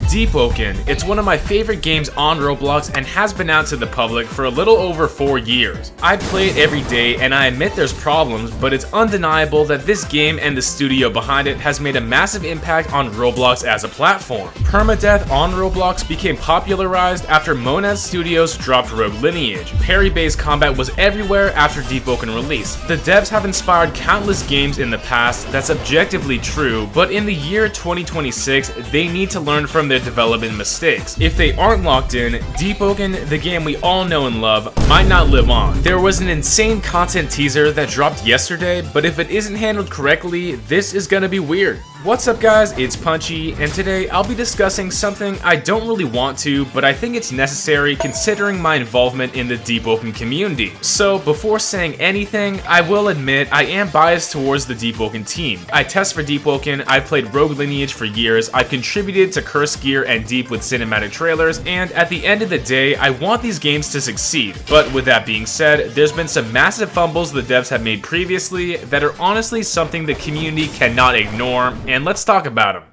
DEEPWOKEN. It's one of my favorite games on Roblox and has been out to the public for a little over 4 years. I play it every day and I admit there's problems, but it's undeniable that this game and the studio behind it has made a massive impact on Roblox as a platform. Permadeath on Roblox became popularized after Monad Studios dropped Rogue Lineage. Parry-based combat was everywhere after DEEPWOKEN release. The devs have inspired countless games in the past, that's objectively true, but in the year 2026, they need to learn from their development mistakes. If they aren't locked in, DEEPWOKEN, the game we all know and love, might not live on. There was an insane content teaser that dropped yesterday, but if it isn't handled correctly, this is gonna be weird. What's up guys, it's Punchy, and today I'll be discussing something I don't really want to, but I think it's necessary considering my involvement in the DEEPWOKEN community. So before saying anything, I will admit I am biased towards the DEEPWOKEN team. I test for DEEPWOKEN, I've played Rogue Lineage for years, I've contributed to Curse Gear and Deep with cinematic trailers, and at the end of the day, I want these games to succeed. But with that being said, there's been some massive fumbles the devs have made previously that are honestly something the community cannot ignore, and let's talk about them.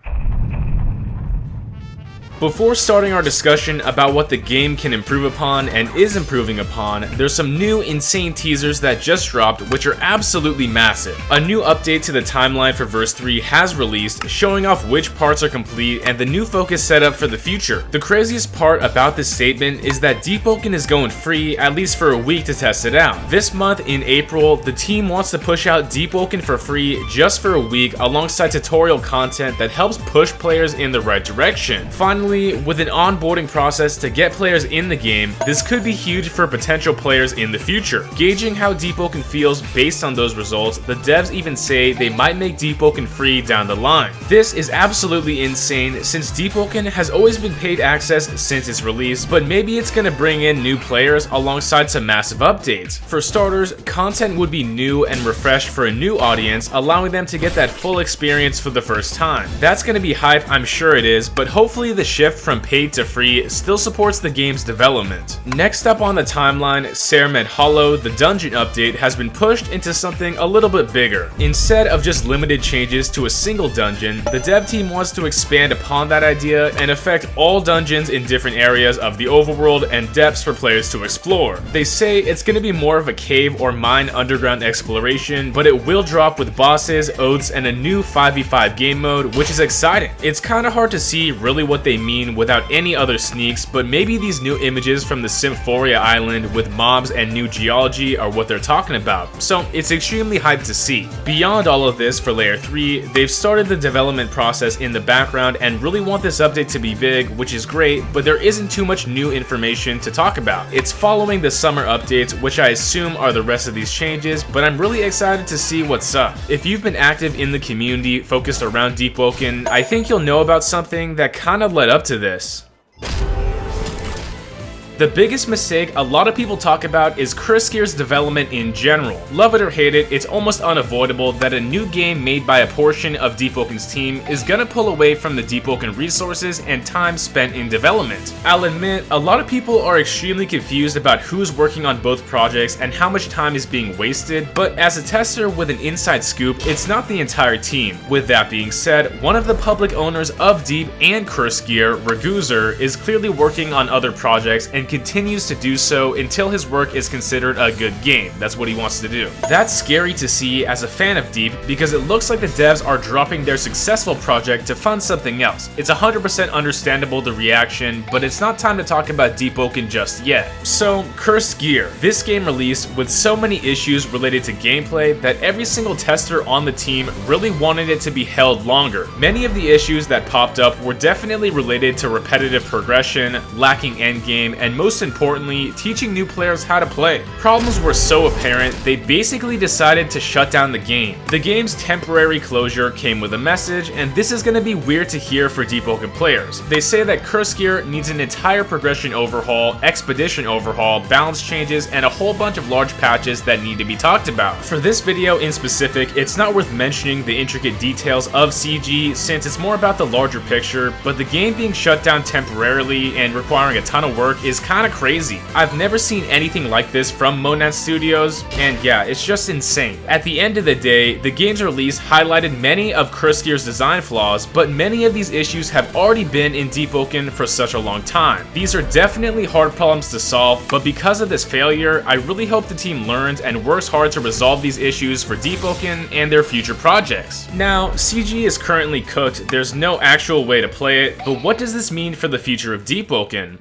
Before starting our discussion about what the game can improve upon and is improving upon, there's some new insane teasers that just dropped which are absolutely massive. A new update to the timeline for verse 3 has released, showing off which parts are complete and the new focus set up for the future. The craziest part about this statement is that DEEPWOKEN is going free at least for a week to test it out. This month in April, the team wants to push out DEEPWOKEN for free just for a week alongside tutorial content that helps push players in the right direction. Finally, with an onboarding process to get players in the game, this could be huge for potential players in the future. Gauging how DEEPWOKEN feels based on those results, the devs even say they might make DEEPWOKEN free down the line. This is absolutely insane since DEEPWOKEN has always been paid access since its release, but maybe it's gonna bring in new players alongside some massive updates. For starters, content would be new and refreshed for a new audience, allowing them to get that full experience for the first time. That's gonna be hype, I'm sure it is, but hopefully the shift from paid to free still supports the game's development. Next up on the timeline, Sermed Hollow, the dungeon update, has been pushed into something a little bit bigger. Instead of just limited changes to a single dungeon, the dev team wants to expand upon that idea and affect all dungeons in different areas of the overworld and depths for players to explore. They say it's going to be more of a cave or mine underground exploration, but it will drop with bosses, oaths, and a new 5v5 game mode, which is exciting. It's kind of hard to see really what they mean without any other sneaks, but maybe these new images from the Symphoria Island with mobs and new geology are what they're talking about, so it's extremely hyped to see. Beyond all of this, for Layer 3, they've started the development process in the background and really want this update to be big, which is great, but there isn't too much new information to talk about. It's following the summer updates, which I assume are the rest of these changes, but I'm really excited to see what's up. If you've been active in the community focused around DEEPWOKEN, I think you'll know about something that kind of led up to this. The biggest mistake a lot of people talk about is Curse Gear's development in general. Love it or hate it, it's almost unavoidable that a new game made by a portion of DEEPWOKEN's team is gonna pull away from the DEEPWOKEN resources and time spent in development. I'll admit, a lot of people are extremely confused about who's working on both projects and how much time is being wasted, but as a tester with an inside scoop, it's not the entire team. With that being said, one of the public owners of Deep and Curse Gear, Raguzer, is clearly working on other projects and continues to do so until his work is considered a good game. That's what he wants to do. That's scary to see as a fan of Deep because it looks like the devs are dropping their successful project to fund something else. It's 100% understandable the reaction, but it's not time to talk about DEEPWOKEN just yet. So, Curse Gear. This game released with so many issues related to gameplay that every single tester on the team really wanted it to be held longer. Many of the issues that popped up were definitely related to repetitive progression, lacking endgame, and most importantly, teaching new players how to play. Problems were so apparent, they basically decided to shut down the game. The game's temporary closure came with a message, and this is going to be weird to hear for DEEPWOKEN players. They say that Curse Gear needs an entire progression overhaul, expedition overhaul, balance changes, and a whole bunch of large patches that need to be talked about. For this video in specific, it's not worth mentioning the intricate details of CG since it's more about the larger picture, but the game being shut down temporarily and requiring a ton of work is kinda crazy. I've never seen anything like this from Monad Studios, and yeah, it's just insane. At the end of the day, the game's release highlighted many of Kurskir's design flaws, but many of these issues have already been in DEEPWOKEN for such a long time. These are definitely hard problems to solve, but because of this failure, I really hope the team learns and works hard to resolve these issues for DEEPWOKEN and their future projects. Now, CG is currently cooked, there's no actual way to play it, but what does this mean for the future of DEEPWOKEN?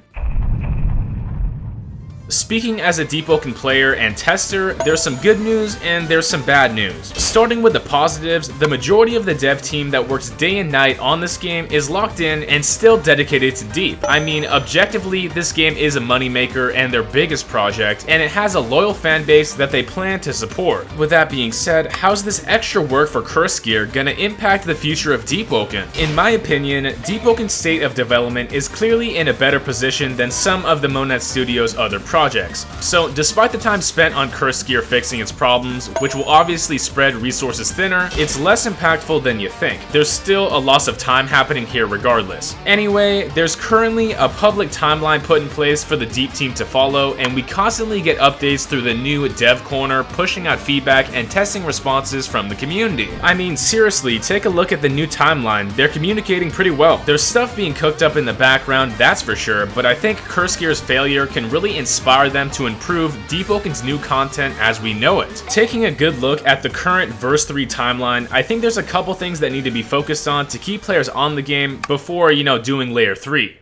Speaking as a DEEPWOKEN player and tester, there's some good news and there's some bad news. Starting with the positives, the majority of the dev team that works day and night on this game is locked in and still dedicated to Deep. I mean, objectively, this game is a moneymaker and their biggest project, and it has a loyal fan base that they plan to support. With that being said, how's this extra work for Kurskir gonna impact the future of DEEPWOKEN? In my opinion, DEEPWOKEN's state of development is clearly in a better position than some of the Monad Studios' other projects. So despite the time spent on Kurskir fixing its problems, which will obviously spread resources thinner, it's less impactful than you think. There's still a loss of time happening here regardless. Anyway, there's currently a public timeline put in place for the Deep team to follow, and we constantly get updates through the new dev corner, pushing out feedback and testing responses from the community. I mean, seriously, take a look at the new timeline. They're communicating pretty well. There's stuff being cooked up in the background, that's for sure, but I think Kurskir's failure can really inspire them to improve DEEPWOKEN's new content as we know it. Taking a good look at the current Verse 3 timeline, I think there's a couple things that need to be focused on to keep players on the game before, doing Layer 3.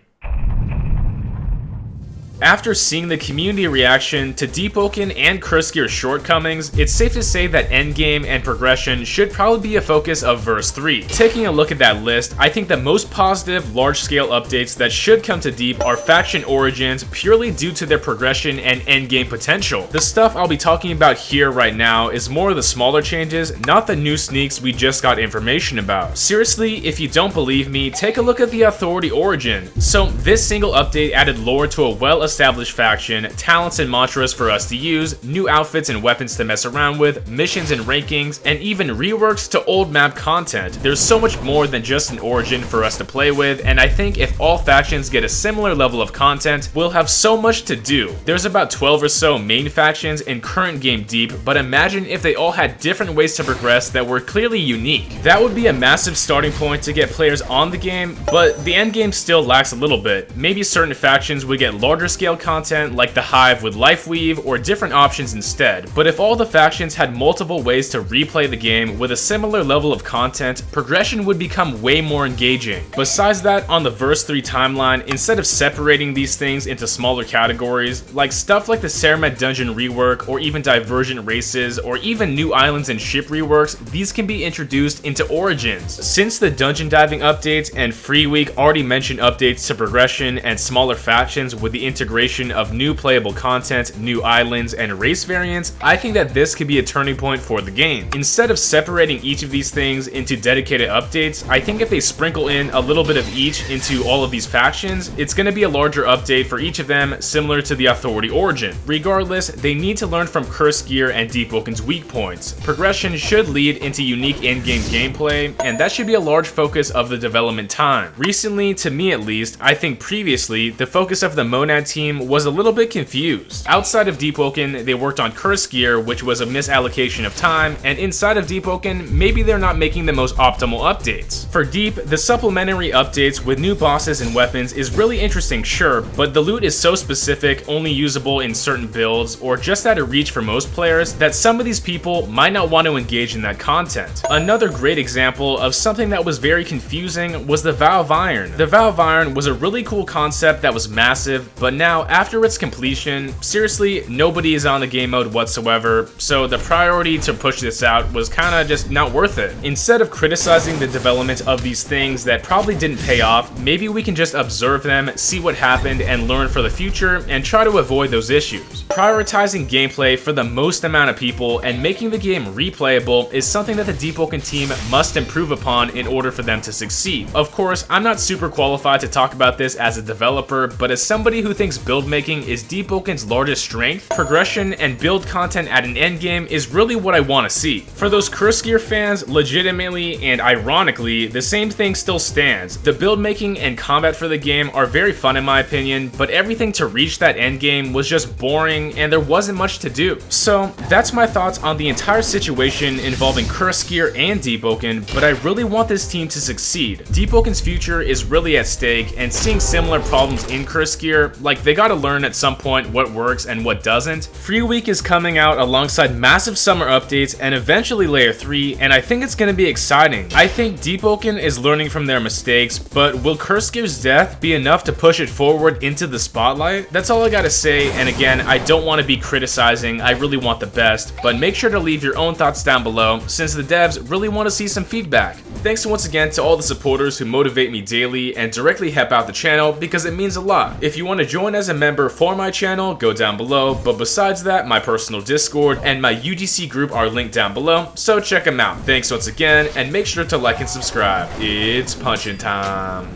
After seeing the community reaction to DEEPWOKEN and Kurskir's shortcomings, it's safe to say that endgame and progression should probably be a focus of Verse 3. Taking a look at that list, I think the most positive large-scale updates that should come to Deep are faction origins purely due to their progression and endgame potential. The stuff I'll be talking about here right now is more of the smaller changes, not the new sneaks we just got information about. Seriously, if you don't believe me, take a look at the Authority origin. So this single update added lore to a well-established faction, talents and mantras for us to use, new outfits and weapons to mess around with, missions and rankings, and even reworks to old map content. There's so much more than just an origin for us to play with, and I think if all factions get a similar level of content, we'll have so much to do. There's about 12 or so main factions in current game Deep, but imagine if they all had different ways to progress that were clearly unique. That would be a massive starting point to get players on the game, but the endgame still lacks a little bit. Maybe certain factions would get larger scale content like the Hive with Lifeweave or different options instead, but if all the factions had multiple ways to replay the game with a similar level of content, progression would become way more engaging. Besides that, on the Verse 3 timeline, instead of separating these things into smaller categories, like stuff like the Ceramed dungeon rework or even divergent races or even new islands and ship reworks, these can be introduced into origins. Since the dungeon diving updates and Free Week already mentioned updates to progression and smaller factions with the integration of new playable content, new islands, and race variants, I think that this could be a turning point for the game. Instead of separating each of these things into dedicated updates, I think if they sprinkle in a little bit of each into all of these factions, it's going to be a larger update for each of them, similar to the Authority origin. Regardless, they need to learn from Kurskir and DEEPWOKEN's weak points. Progression should lead into unique in-game gameplay, and that should be a large focus of the development time. Recently, to me at least, I think previously, the focus of the Monad team was a little bit confused. Outside of DEEPWOKEN, they worked on Kurskir, which was a misallocation of time, and inside of DEEPWOKEN, maybe they're not making the most optimal updates. For Deep, the supplementary updates with new bosses and weapons is really interesting, sure, but the loot is so specific, only usable in certain builds, or just out of reach for most players, that some of these people might not want to engage in that content. Another great example of something that was very confusing was the Vow of Iron. The Vow of Iron was a really cool concept that was massive, but now after its completion, seriously, nobody is on the game mode whatsoever, so the priority to push this out was kinda just not worth it. Instead of criticizing the development of these things that probably didn't pay off, maybe we can just observe them, see what happened, and learn for the future, and try to avoid those issues. Prioritizing gameplay for the most amount of people and making the game replayable is something that the DEEPWOKEN team must improve upon in order for them to succeed. Of course, I'm not super qualified to talk about this as a developer, but as somebody who thinks thinks build making is DEEPWOKEN'S largest strength, progression and build content at an endgame is really what I want to see. For those Curse Gear fans, legitimately and ironically, the same thing still stands. The build making and combat for the game are very fun in my opinion, but everything to reach that endgame was just boring and there wasn't much to do. So that's my thoughts on the entire situation involving Curse Gear and DEEPWOKEN, but I really want this team to succeed. DEEPWOKEN'S future is really at stake, and seeing similar problems in Curse Gear, like they gotta learn at some point what works and what doesn't. Free Week is coming out alongside massive summer updates and eventually Layer 3, and I think it's gonna be exciting. I think DEEPWOKEN is learning from their mistakes, but will Curse Gear's death be enough to push it forward into the spotlight? That's all I gotta say, and again, I don't want to be criticizing, I really want the best, but make sure to leave your own thoughts down below since the devs really want to see some feedback. Thanks once again to all the supporters who motivate me daily and directly help out the channel because it means a lot. If you want to join as a member for my channel, go down below, but besides that, my personal Discord and my UGC group are linked down below, so check them out. Thanks once again, and make sure to like and subscribe. It's punchin' time.